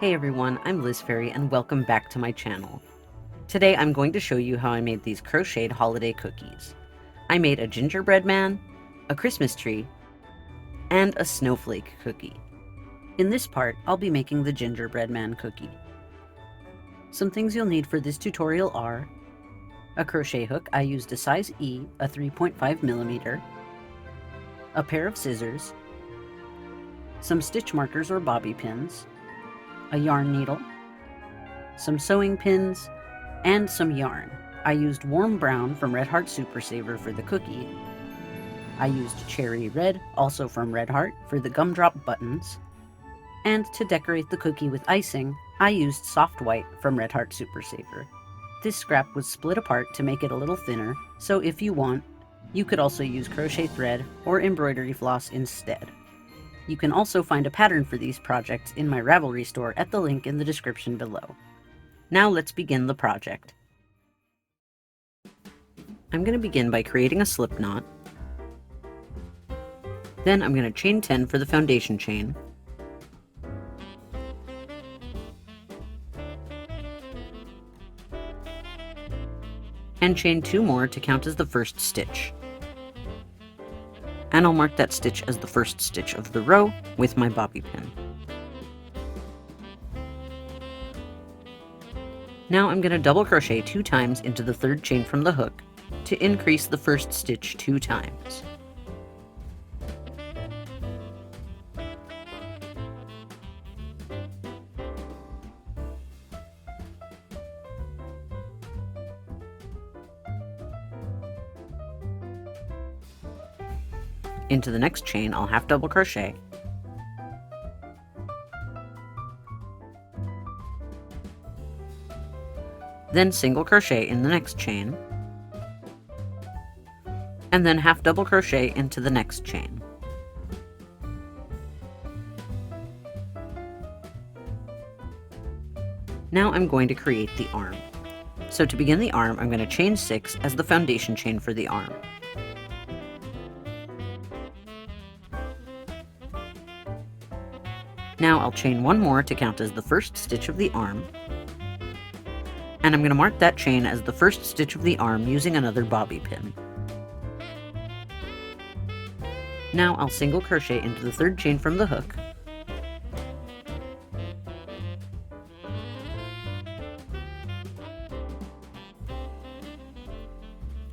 Hey everyone, I'm Liz Fairy and welcome back to my channel. Today I'm going to show you how I made these crocheted holiday cookies. I made a gingerbread man, a Christmas tree, and a snowflake cookie. In this part, I'll be making the gingerbread man cookie. Some things you'll need for this tutorial are a crochet hook. I used a size E, a 3.5mm, a pair of scissors, some stitch markers or bobby pins, a yarn needle, some sewing pins, and some yarn. I used warm brown from Red Heart Super Saver for the cookie. I used cherry red, also from Red Heart, for the gumdrop buttons. And to decorate the cookie with icing, I used soft white from Red Heart Super Saver. This scrap was split apart to make it a little thinner, so if you want, you could also use crochet thread or embroidery floss instead. You can also find a pattern for these projects in my Ravelry store at the link in the description below. Now let's begin the project. I'm going to begin by creating a slip knot. Then I'm going to chain 10 for the foundation chain. And chain 2 more to count as the first stitch. And I'll mark that stitch as the first stitch of the row with my bobby pin. Now I'm going to double crochet 2 times into the third chain from the hook to increase the first stitch 2 times. Into the next chain, I'll half double crochet, then single crochet in the next chain, and then half double crochet into the next chain. Now I'm going to create the arm. So to begin the arm, I'm going to chain 6 as the foundation chain for the arm. Now I'll chain 1 more to count as the first stitch of the arm, and I'm going to mark that chain as the first stitch of the arm using another bobby pin. Now I'll single crochet into the third chain from the hook,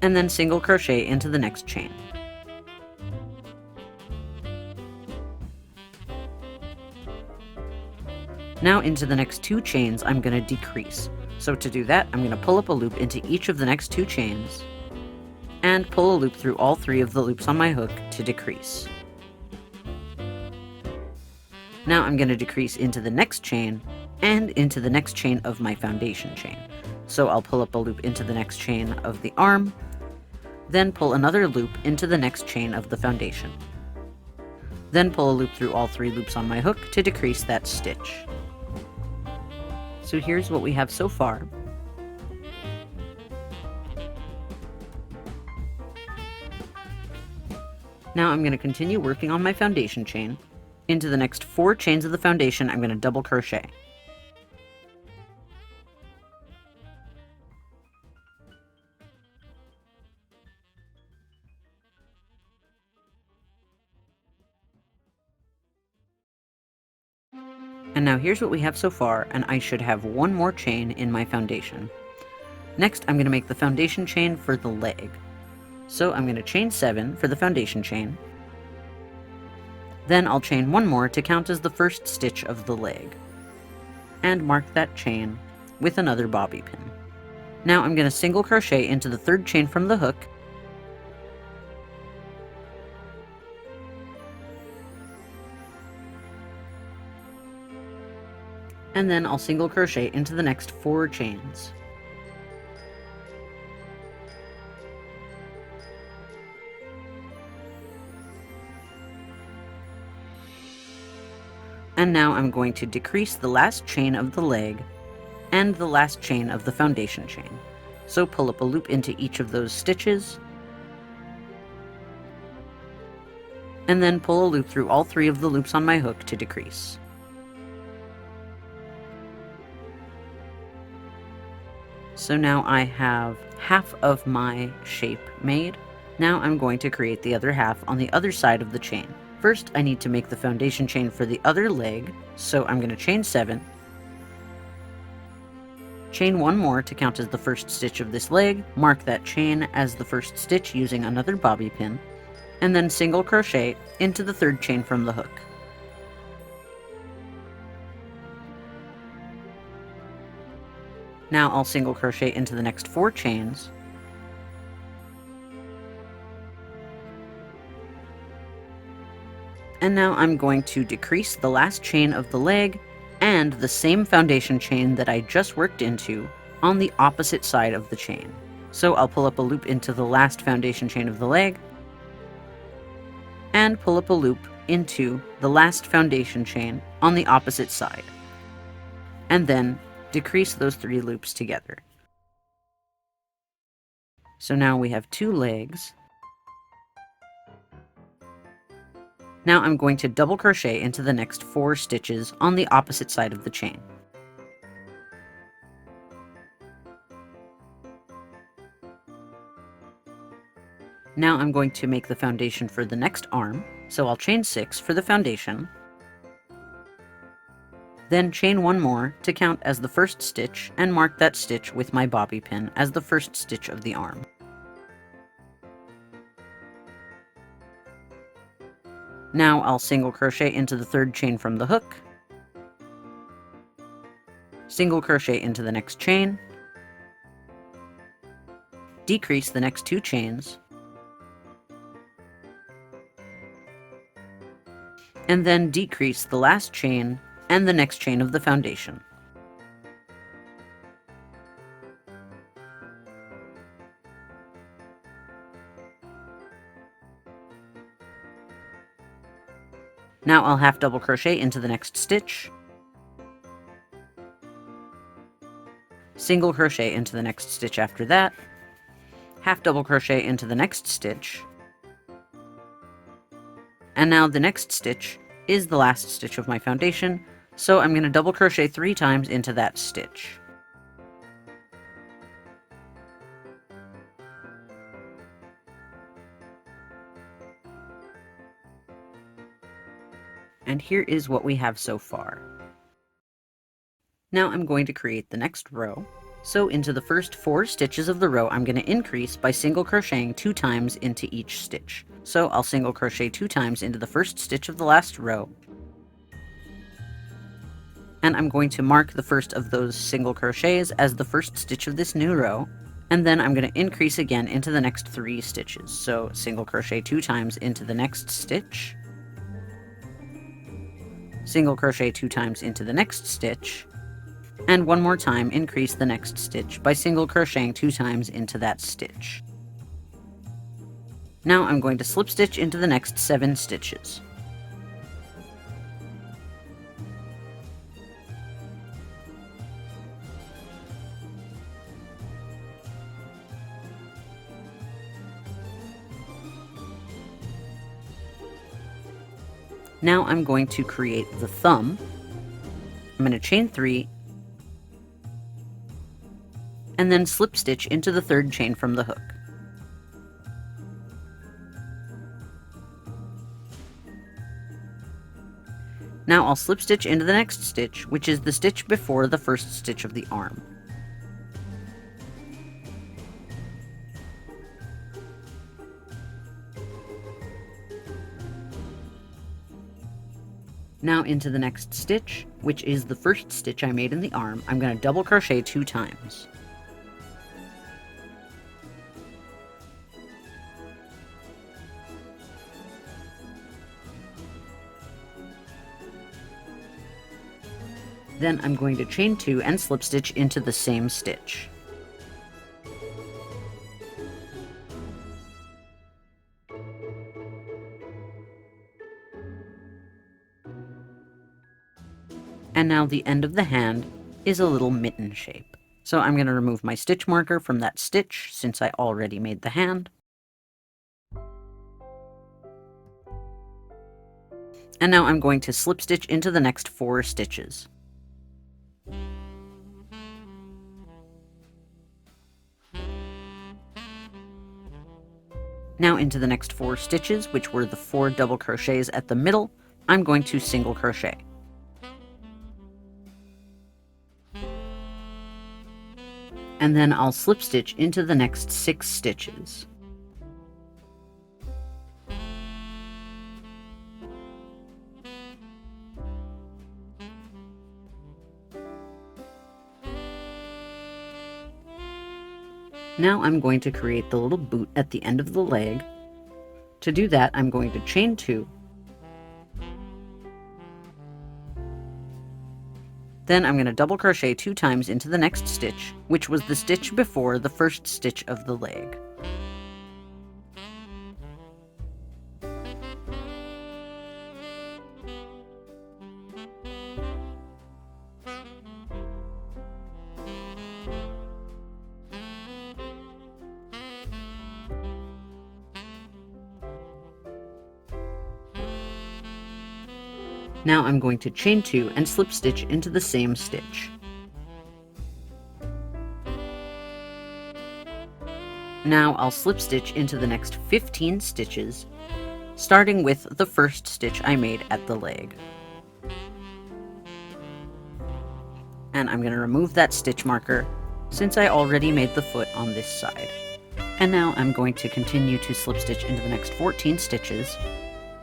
and then single crochet into the next chain. Now into the next 2 chains I'm going to decrease. So to do that, I'm going to pull up a loop into each of the next 2 chains, and pull a loop through all 3 of the loops on my hook to decrease. Now I'm going to decrease into the next chain, and into the next chain of my foundation chain. So I'll pull up a loop into the next chain of the arm, then pull another loop into the next chain of the foundation. Then pull a loop through all 3 loops on my hook to decrease that stitch. So here's what we have so far. Now I'm going to continue working on my foundation chain. Into the next 4 chains of the foundation, I'm going to double crochet. And now here's what we have so far, and I should have 1 more chain in my foundation. Next, I'm going to make the foundation chain for the leg. So I'm going to chain 7 for the foundation chain. Then I'll chain 1 more to count as the first stitch of the leg, and mark that chain with another bobby pin. Now I'm going to single crochet into the third chain from the hook, and then I'll single crochet into the next 4 chains. And now I'm going to decrease the last chain of the leg and the last chain of the foundation chain. So pull up a loop into each of those stitches, and then pull a loop through all 3 of the loops on my hook to decrease. So now I have half of my shape made. Now I'm going to create the other half on the other side of the chain. First, I need to make the foundation chain for the other leg, so I'm going to chain 7, chain 1 more to count as the first stitch of this leg, mark that chain as the first stitch using another bobby pin, and then single crochet into the 3rd chain from the hook. Now I'll single crochet into the next 4 chains, and now I'm going to decrease the last chain of the leg and the same foundation chain that I just worked into on the opposite side of the chain. So I'll pull up a loop into the last foundation chain of the leg, and pull up a loop into the last foundation chain on the opposite side, and then decrease those 3 loops together. So now we have 2 legs. Now I'm going to double crochet into the next 4 stitches on the opposite side of the chain. Now I'm going to make the foundation for the next arm, so I'll chain 6 for the foundation, then chain 1 more to count as the first stitch and mark that stitch with my bobby pin as the first stitch of the arm. Now I'll single crochet into the 3rd chain from the hook, single crochet into the next chain, decrease the next 2 chains, and then decrease the last chain and the next chain of the foundation. Now I'll half double crochet into the next stitch, single crochet into the next stitch after that, half double crochet into the next stitch, and now the next stitch is the last stitch of my foundation, so I'm going to double crochet 3 times into that stitch. And here is what we have so far. Now I'm going to create the next row. So into the first 4 stitches of the row, I'm going to increase by single crocheting 2 times into each stitch. So I'll single crochet 2 times into the first stitch of the last row, and I'm going to mark the first of those single crochets as the first stitch of this new row, and then I'm going to increase again into the next 3 stitches. So single crochet 2 times into the next stitch, single crochet 2 times into the next stitch, and 1 more time increase the next stitch by single crocheting 2 times into that stitch. Now I'm going to slip stitch into the next 7 stitches. Now I'm going to create the thumb. I'm going to chain 3, and then slip stitch into the 3rd chain from the hook. Now I'll slip stitch into the next stitch, which is the stitch before the first stitch of the arm. Now into the next stitch, which is the first stitch I made in the arm, I'm going to double crochet 2 times. Then I'm going to chain 2 and slip stitch into the same stitch. And now the end of the hand is a little mitten shape. So I'm going to remove my stitch marker from that stitch since I already made the hand. And now I'm going to slip stitch into the next 4 stitches. Now into the next 4 stitches, which were the 4 double crochets at the middle, I'm going to single crochet. And then I'll slip stitch into the next 6 stitches. Now I'm going to create the little boot at the end of the leg. To do that, I'm going to chain 2. Then I'm going to double crochet 2 times into the next stitch, which was the stitch before the first stitch of the leg. Now I'm going to chain 2 and slip stitch into the same stitch. Now I'll slip stitch into the next 15 stitches, starting with the first stitch I made at the leg. And I'm going to remove that stitch marker since I already made the foot on this side. And now I'm going to continue to slip stitch into the next 14 stitches,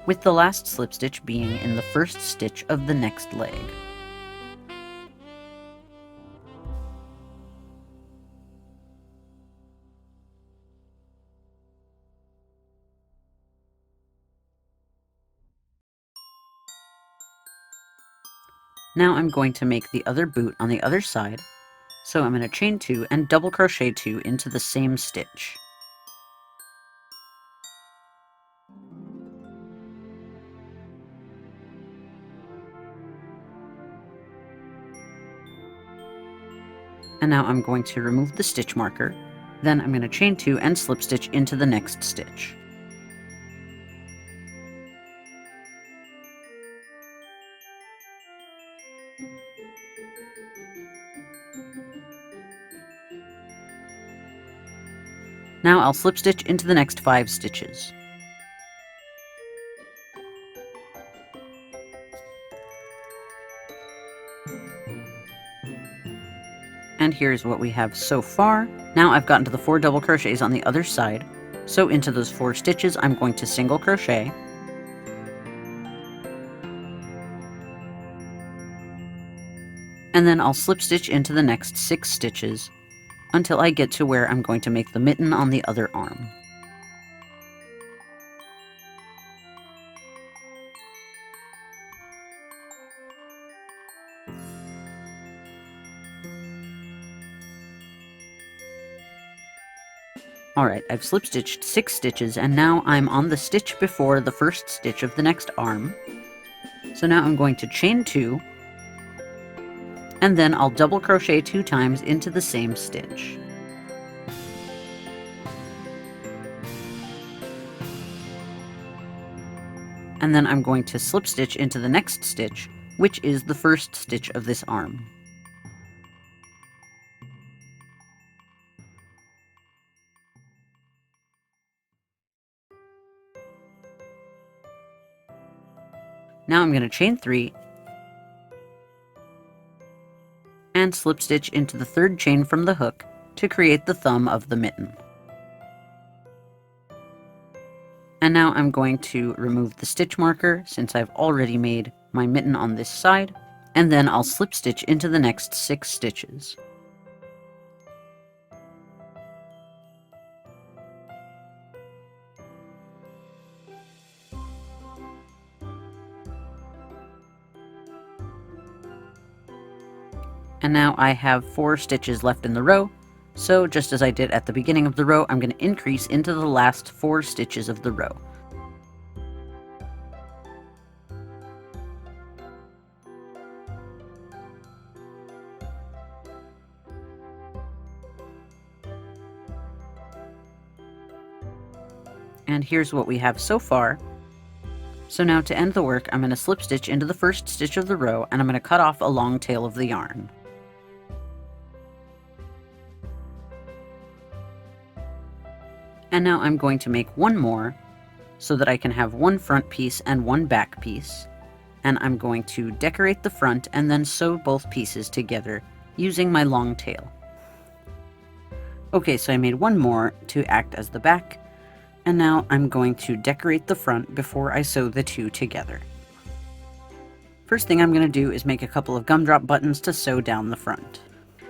with the last slip stitch being in the first stitch of the next leg. Now I'm going to make the other boot on the other side, so I'm going to chain 2 and double crochet 2 into the same stitch. And now I'm going to remove the stitch marker, then I'm going to chain 2 and slip stitch into the next stitch. Now I'll slip stitch into the next 5 stitches. And here's what we have so far. Now I've gotten to the 4 double crochets on the other side, so into those 4 stitches I'm going to single crochet, and then I'll slip stitch into the next 6 stitches until I get to where I'm going to make the mitten on the other arm. Alright, I've slip stitched 6 stitches and now I'm on the stitch before the first stitch of the next arm. So now I'm going to chain 2, and then I'll double crochet 2 times into the same stitch. And then I'm going to slip stitch into the next stitch, which is the first stitch of this arm. Now I'm going to chain 3 and slip stitch into the 3rd chain from the hook to create the thumb of the mitten. And now I'm going to remove the stitch marker since I've already made my mitten on this side, and then I'll slip stitch into the next 6 stitches. And now I have 4 stitches left in the row, so just as I did at the beginning of the row, I'm going to increase into the last 4 stitches of the row. And here's what we have so far. So now to end the work, I'm going to slip stitch into the first stitch of the row, and I'm going to cut off a long tail of the yarn. And now I'm going to make one more so that I can have one front piece and one back piece. And I'm going to decorate the front and then sew both pieces together using my long tail. Okay, so I made one more to act as the back, and now I'm going to decorate the front before I sew the two together. First thing I'm going to do is make a couple of gumdrop buttons to sew down the front.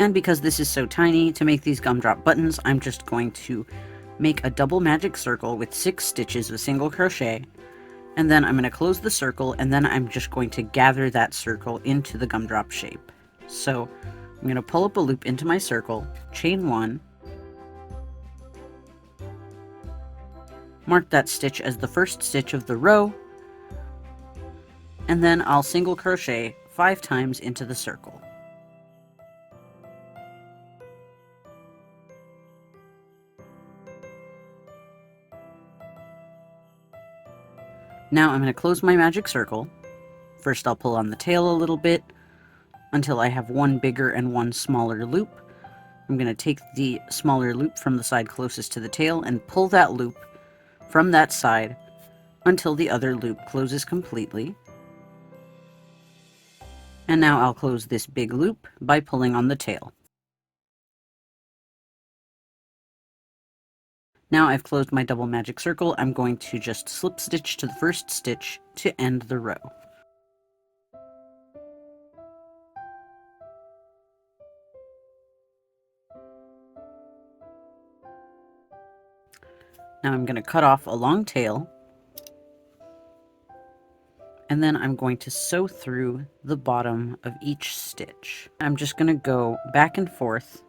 And because this is so tiny, to make these gumdrop buttons, I'm just going to make a double magic circle with 6 stitches of single crochet, and then I'm going to close the circle, and then I'm just going to gather that circle into the gumdrop shape. So I'm going to pull up a loop into my circle, chain 1, mark that stitch as the first stitch of the row, and then I'll single crochet 5 times into the circle. Now I'm going to close my magic circle. First I'll pull on the tail a little bit until I have one bigger and one smaller loop. I'm going to take the smaller loop from the side closest to the tail and pull that loop from that side until the other loop closes completely. And now I'll close this big loop by pulling on the tail. Now I've closed my double magic circle, I'm going to just slip stitch to the first stitch to end the row. Now I'm going to cut off a long tail, and then I'm going to sew through the bottom of each stitch. I'm just going to go back and forth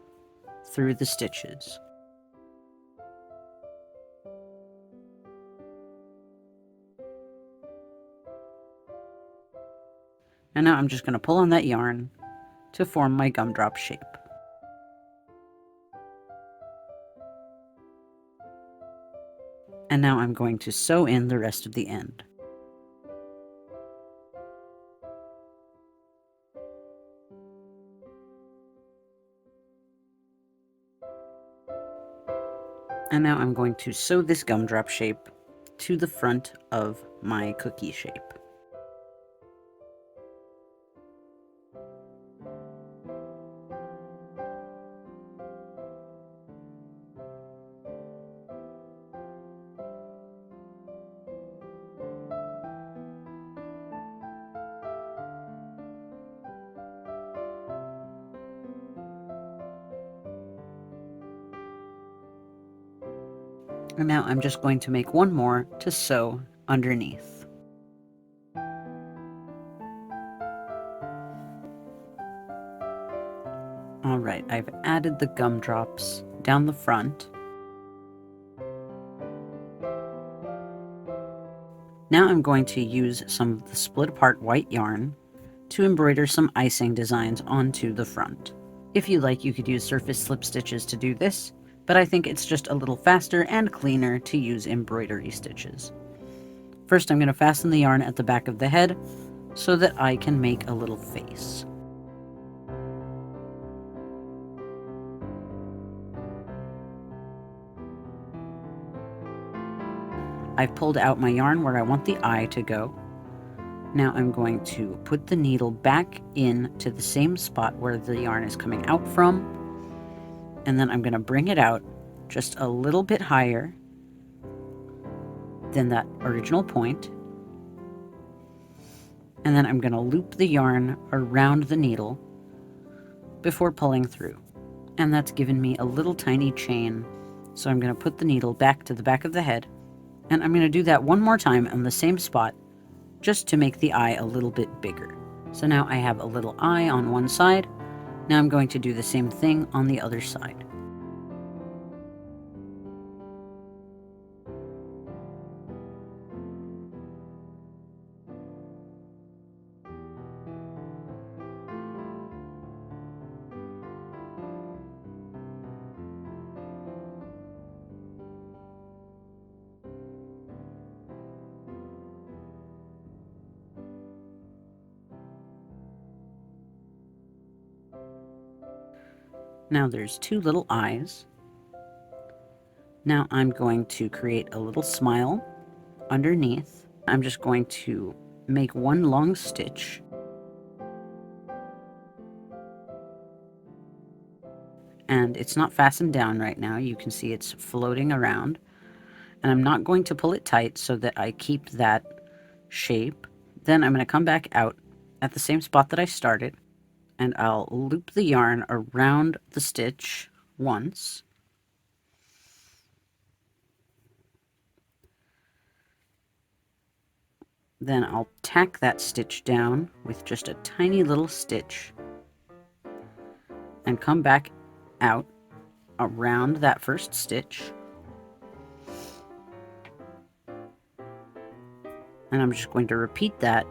through the stitches. And now I'm just going to pull on that yarn to form my gumdrop shape. And now I'm going to sew in the rest of the end. And now I'm going to sew this gumdrop shape to the front of my cookie shape. And now I'm just going to make one more to sew underneath. Alright, I've added the gumdrops down the front. Now I'm going to use some of the split apart white yarn to embroider some icing designs onto the front. If you like, you could use surface slip stitches to do this, but I think it's just a little faster and cleaner to use embroidery stitches. First, I'm going to fasten the yarn at the back of the head so that I can make a little face. I've pulled out my yarn where I want the eye to go. Now I'm going to put the needle back in to the same spot where the yarn is coming out from, and then I'm going to bring it out just a little bit higher than that original point, and then I'm going to loop the yarn around the needle before pulling through, and that's given me a little tiny chain. So I'm going to put the needle back to the back of the head, and I'm going to do that one more time on the same spot just to make the eye a little bit bigger. So now I have a little eye on one side. Now I'm going to do the same thing on the other side. Now there's two little eyes. Now I'm going to create a little smile underneath. I'm just going to make one long stitch. And it's not fastened down right now. You can see it's floating around. And I'm not going to pull it tight so that I keep that shape. Then I'm going to come back out at the same spot that I started, and I'll loop the yarn around the stitch once. Then I'll tack that stitch down with just a tiny little stitch and come back out around that first stitch. And I'm just going to repeat that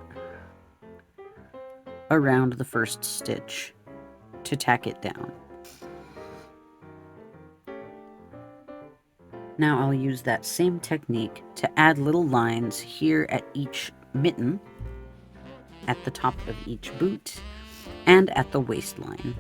around the first stitch to tack it down. Now I'll use that same technique to add little lines here at each mitten, at the top of each boot, and at the waistline.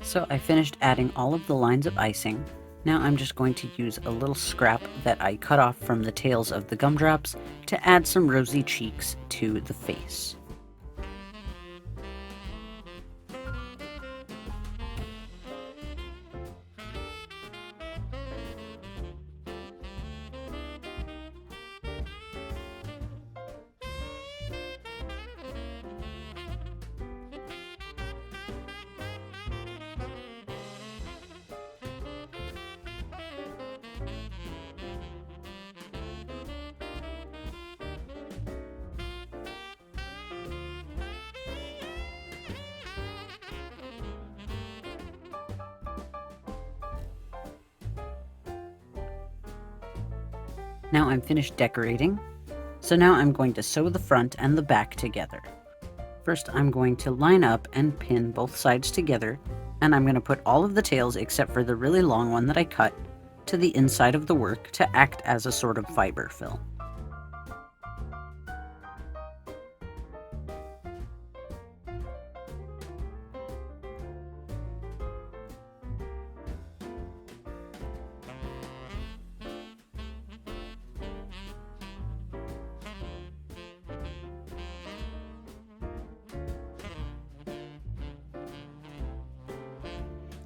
So I finished adding all of the lines of icing. Now I'm just going to use a little scrap that I cut off from the tails of the gumdrops to add some rosy cheeks to the face. Now I'm finished decorating, so now I'm going to sew the front and the back together. First I'm going to line up and pin both sides together, and I'm going to put all of the tails except for the really long one that I cut to the inside of the work to act as a sort of fiber fill.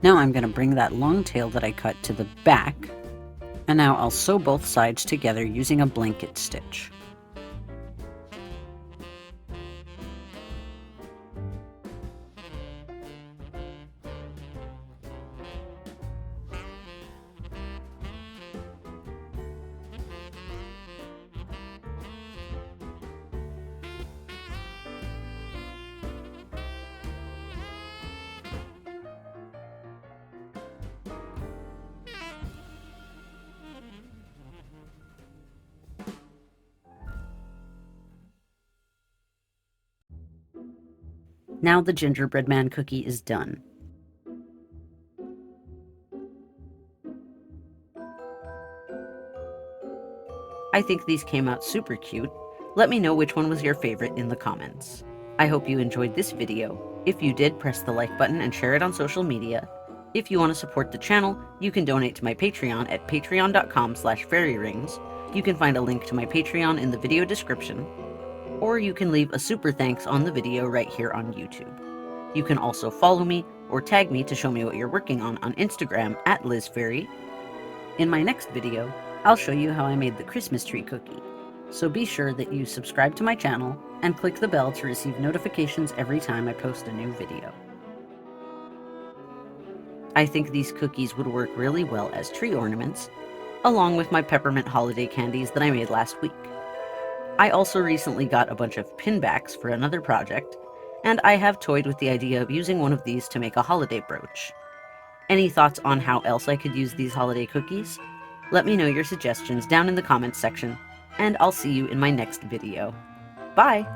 Now I'm going to bring that long tail that I cut to the back, and now I'll sew both sides together using a blanket stitch. Now the gingerbread man cookie is done. I think these came out super cute. Let me know which one was your favorite in the comments. I hope you enjoyed this video. If you did, press the like button and share it on social media. If you want to support the channel, you can donate to my Patreon at patreon.com/fairyrings. You can find a link to my Patreon in the video description, or you can leave a super thanks on the video right here on YouTube. You can also follow me or tag me to show me what you're working on Instagram at LizFairy. In my next video, I'll show you how I made the Christmas tree cookie. So be sure that you subscribe to my channel and click the bell to receive notifications every time I post a new video. I think these cookies would work really well as tree ornaments, along with my peppermint holiday candies that I made last week. I also recently got a bunch of pinbacks for another project, and I have toyed with the idea of using one of these to make a holiday brooch. Any thoughts on how else I could use these holiday cookies? Let me know your suggestions down in the comments section, and I'll see you in my next video. Bye!